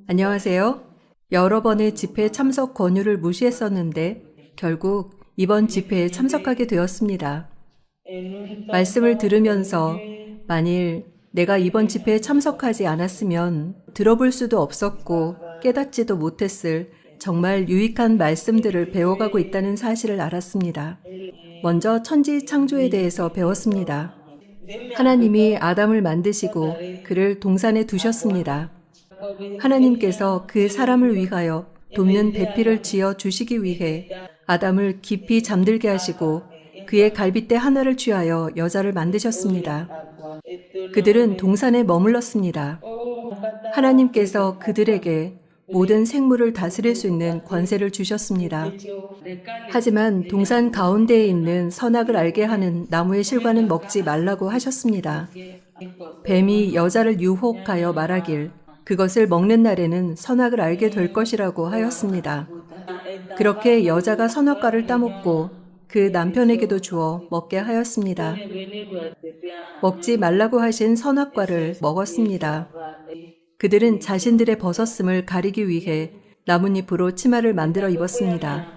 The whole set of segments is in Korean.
안녕하세요. 여러 번의 집회 참석 권유를 무시했었는데 결국 이번 집회에 참석하게 되었습니다. 말씀을 들으면서 만일 내가 이번 집회에 참석하지 않았으면 들어볼 수도 없었고 깨닫지도 못했을 정말 유익한 말씀들을 배워가고 있다는 사실을 알았습니다. 먼저 천지 창조에 대해서 배웠습니다. 하나님이 아담을 만드시고 그를 동산에 두셨습니다. 하나님께서 그 사람을 위하여 돕는 배필을 지어 주시기 위해 아담을 깊이 잠들게 하시고 그의 갈빗대 하나를 취하여 여자를 만드셨습니다. 그들은 동산에 머물렀습니다. 하나님께서 그들에게 모든 생물을 다스릴 수 있는 권세를 주셨습니다. 하지만 동산 가운데에 있는 선악을 알게 하는 나무의 실과는 먹지 말라고 하셨습니다. 뱀이 여자를 유혹하여 말하길 그것을 먹는 날에는 선악을 알게 될 것이라고 하였습니다. 그렇게 여자가 선악과를 따먹고 그 남편에게도 주어 먹게 하였습니다. 먹지 말라고 하신 선악과를 먹었습니다. 그들은 자신들의 벗었음을 가리기 위해 나뭇잎으로 치마를 만들어 입었습니다.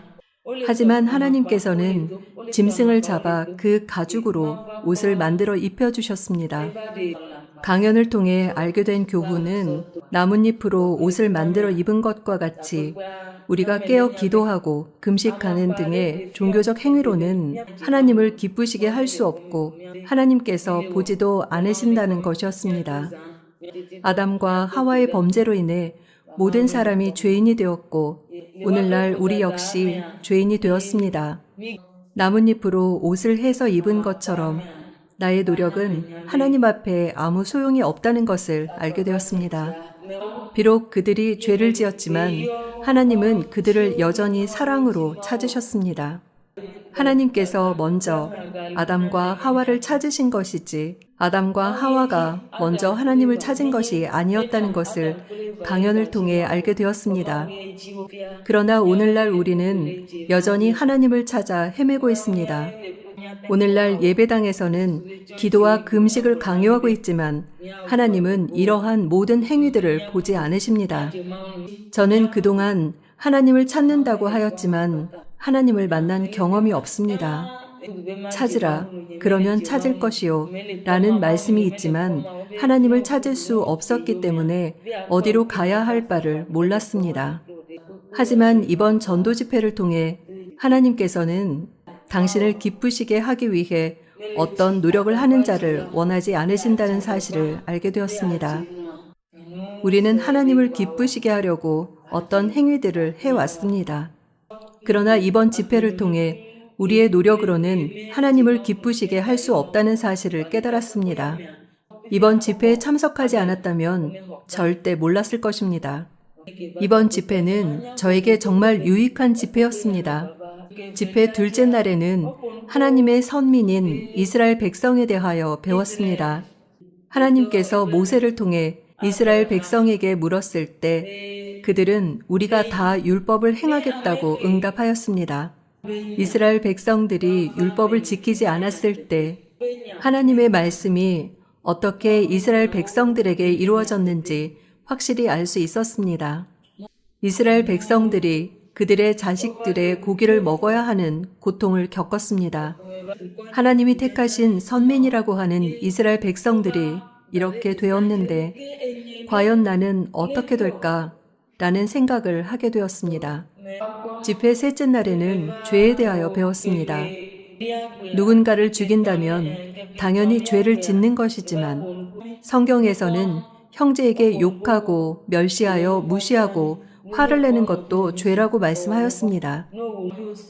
하지만 하나님께서는 짐승을 잡아 그 가죽으로 옷을 만들어 입혀주셨습니다. 강연을 통해 알게 된 교훈은 나뭇잎으로 옷을 만들어 입은 것과 같이 우리가 깨어 기도하고 금식하는 등의 종교적 행위로는 하나님을 기쁘시게 할 수 없고 하나님께서 보지도 않으신다는 것이었습니다. 아담과 하와의 범죄로 인해 모든 사람이 죄인이 되었고 오늘날 우리 역시 죄인이 되었습니다. 나뭇잎으로 옷을 해서 입은 것처럼 나의 노력은 하나님 앞에 아무 소용이 없다는 것을 알게 되었습니다. 비록 그들이 죄를 지었지만 하나님은 그들을 여전히 사랑으로 찾으셨습니다. 하나님께서 먼저 아담과 하와를 찾으신 것이지 아담과 하와가 먼저 하나님을 찾은 것이 아니었다는 것을 강연을 통해 알게 되었습니다. 그러나 오늘날 우리는 여전히 하나님을 찾아 헤매고 있습니다. 오늘날 예배당에서는 기도와 금식을 강요하고 있지만 하나님은 이러한 모든 행위들을 보지 않으십니다. 저는 그동안 하나님을 찾는다고 하였지만 하나님을 만난 경험이 없습니다. 찾으라, 그러면 찾을 것이요 라는 말씀이 있지만 하나님을 찾을 수 없었기 때문에 어디로 가야 할 바를 몰랐습니다. 하지만 이번 전도 집회를 통해 하나님께서는 당신을 기쁘시게 하기 위해 어떤 노력을 하는 자를 원하지 않으신다는 사실을 알게 되었습니다. 우리는 하나님을 기쁘시게 하려고 어떤 행위들을 해왔습니다. 그러나 이번 집회를 통해 우리의 노력으로는 하나님을 기쁘시게 할 수 없다는 사실을 깨달았습니다. 이번 집회에 참석하지 않았다면 절대 몰랐을 것입니다. 이번 집회는 저에게 정말 유익한 집회였습니다. 집회 둘째 날에는 하나님의 선민인 이스라엘 백성에 대하여 배웠습니다. 하나님께서 모세를 통해 이스라엘 백성에게 물었을 때 그들은 우리가 다 율법을 행하겠다고 응답하였습니다. 이스라엘 백성들이 율법을 지키지 않았을 때 하나님의 말씀이 어떻게 이스라엘 백성들에게 이루어졌는지 확실히 알 수 있었습니다. 이스라엘 백성들이 그들의 자식들의 고기를 먹어야 하는 고통을 겪었습니다. 하나님이 택하신 선민이라고 하는 이스라엘 백성들이 이렇게 되었는데 과연 나는 어떻게 될까? 라는 생각을 하게 되었습니다. 집회 셋째 날에는 죄에 대하여 배웠습니다. 누군가를 죽인다면 당연히 죄를 짓는 것이지만 성경에서는 형제에게 욕하고 멸시하여 무시하고 화를 내는 것도 죄라고 말씀하였습니다.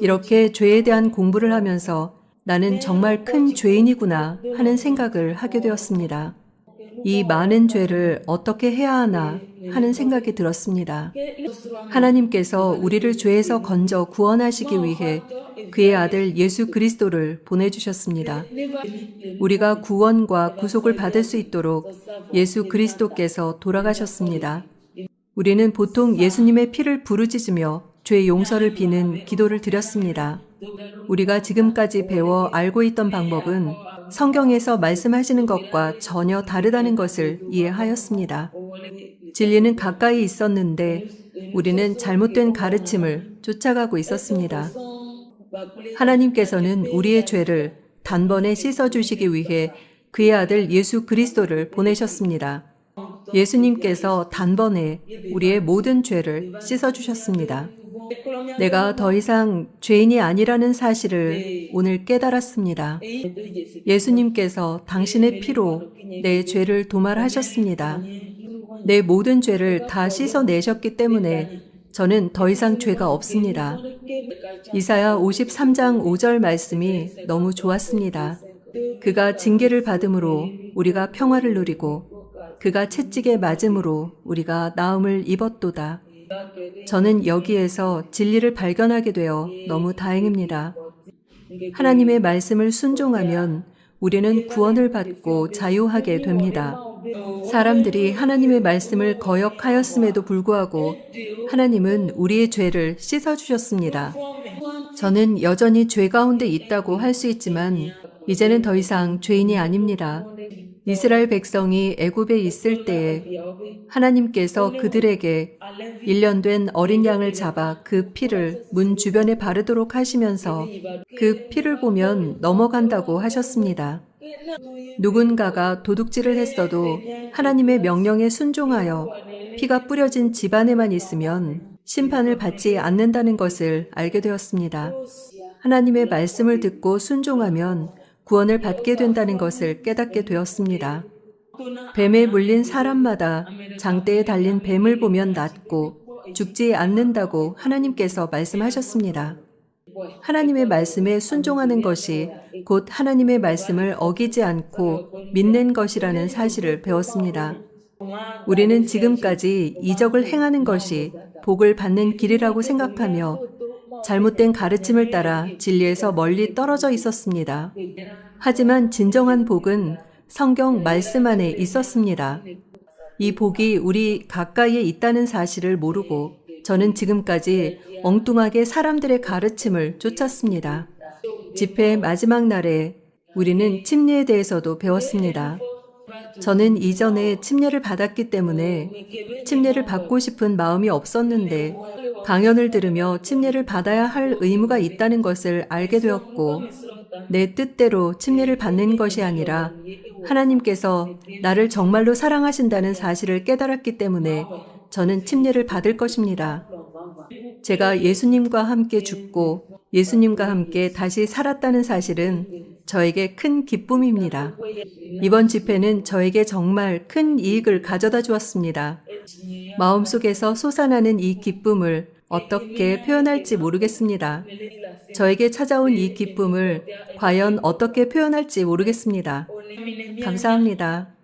이렇게 죄에 대한 공부를 하면서 나는 정말 큰 죄인이구나 하는 생각을 하게 되었습니다. 이 많은 죄를 어떻게 해야 하나 하는 생각이 들었습니다. 하나님께서 우리를 죄에서 건져 구원하시기 위해 그의 아들 예수 그리스도를 보내주셨습니다. 우리가 구원과 구속을 받을 수 있도록 예수 그리스도께서 돌아가셨습니다. 우리는 보통 예수님의 피를 부르짖으며 죄 용서를 비는 기도를 드렸습니다. 우리가 지금까지 배워 알고 있던 방법은 성경에서 말씀하시는 것과 전혀 다르다는 것을 이해하였습니다. 진리는 가까이 있었는데 우리는 잘못된 가르침을 쫓아가고 있었습니다. 하나님께서는 우리의 죄를 단번에 씻어주시기 위해 그의 아들 예수 그리스도를 보내셨습니다. 예수님께서 단번에 우리의 모든 죄를 씻어주셨습니다. 내가 더 이상 죄인이 아니라는 사실을 오늘 깨달았습니다. 예수님께서 당신의 피로 내 죄를 도말하셨습니다. 내 모든 죄를 다 씻어내셨기 때문에 저는 더 이상 죄가 없습니다. 이사야 53장 5절 말씀이 너무 좋았습니다. 그가 징계를 받음으로 우리가 평화를 누리고 그가 채찍에 맞음으로 우리가 나음을 입었도다. 저는 여기에서 진리를 발견하게 되어 너무 다행입니다. 하나님의 말씀을 순종하면 우리는 구원을 받고 자유하게 됩니다. 사람들이 하나님의 말씀을 거역하였음에도 불구하고 하나님은 우리의 죄를 씻어주셨습니다. 저는 여전히 죄 가운데 있다고 할 수 있지만 이제는 더 이상 죄인이 아닙니다. 이스라엘 백성이 애굽에 있을 때에 하나님께서 그들에게 1년 된 어린 양을 잡아 그 피를 문 주변에 바르도록 하시면서 그 피를 보면 넘어간다고 하셨습니다. 누군가가 도둑질을 했어도 하나님의 명령에 순종하여 피가 뿌려진 집안에만 있으면 심판을 받지 않는다는 것을 알게 되었습니다. 하나님의 말씀을 듣고 순종하면 구원을 받게 된다는 것을 깨닫게 되었습니다. 뱀에 물린 사람마다 장대에 달린 뱀을 보면 낫고 죽지 않는다고 하나님께서 말씀하셨습니다. 하나님의 말씀에 순종하는 것이 곧 하나님의 말씀을 어기지 않고 믿는 것이라는 사실을 배웠습니다. 우리는 지금까지 이적을 행하는 것이 복을 받는 길이라고 생각하며 잘못된 가르침을 따라 진리에서 멀리 떨어져 있었습니다. 하지만 진정한 복은 성경 말씀 안에 있었습니다. 이 복이 우리 가까이에 있다는 사실을 모르고 저는 지금까지 엉뚱하게 사람들의 가르침을 쫓았습니다. 집회의 마지막 날에 우리는 침례에 대해서도 배웠습니다. 저는 이전에 침례를 받았기 때문에 침례를 받고 싶은 마음이 없었는데 강연을 들으며 침례를 받아야 할 의무가 있다는 것을 알게 되었고 내 뜻대로 침례를 받는 것이 아니라 하나님께서 나를 정말로 사랑하신다는 사실을 깨달았기 때문에 저는 침례를 받을 것입니다. 제가 예수님과 함께 죽고 예수님과 함께 다시 살았다는 사실은 저에게 큰 기쁨입니다. 이번 집회는 저에게 정말 큰 이익을 가져다 주었습니다. 마음속에서 솟아나는 이 기쁨을 어떻게 표현할지 모르겠습니다. 저에게 찾아온 이 기쁨을 과연 어떻게 표현할지 모르겠습니다. 감사합니다.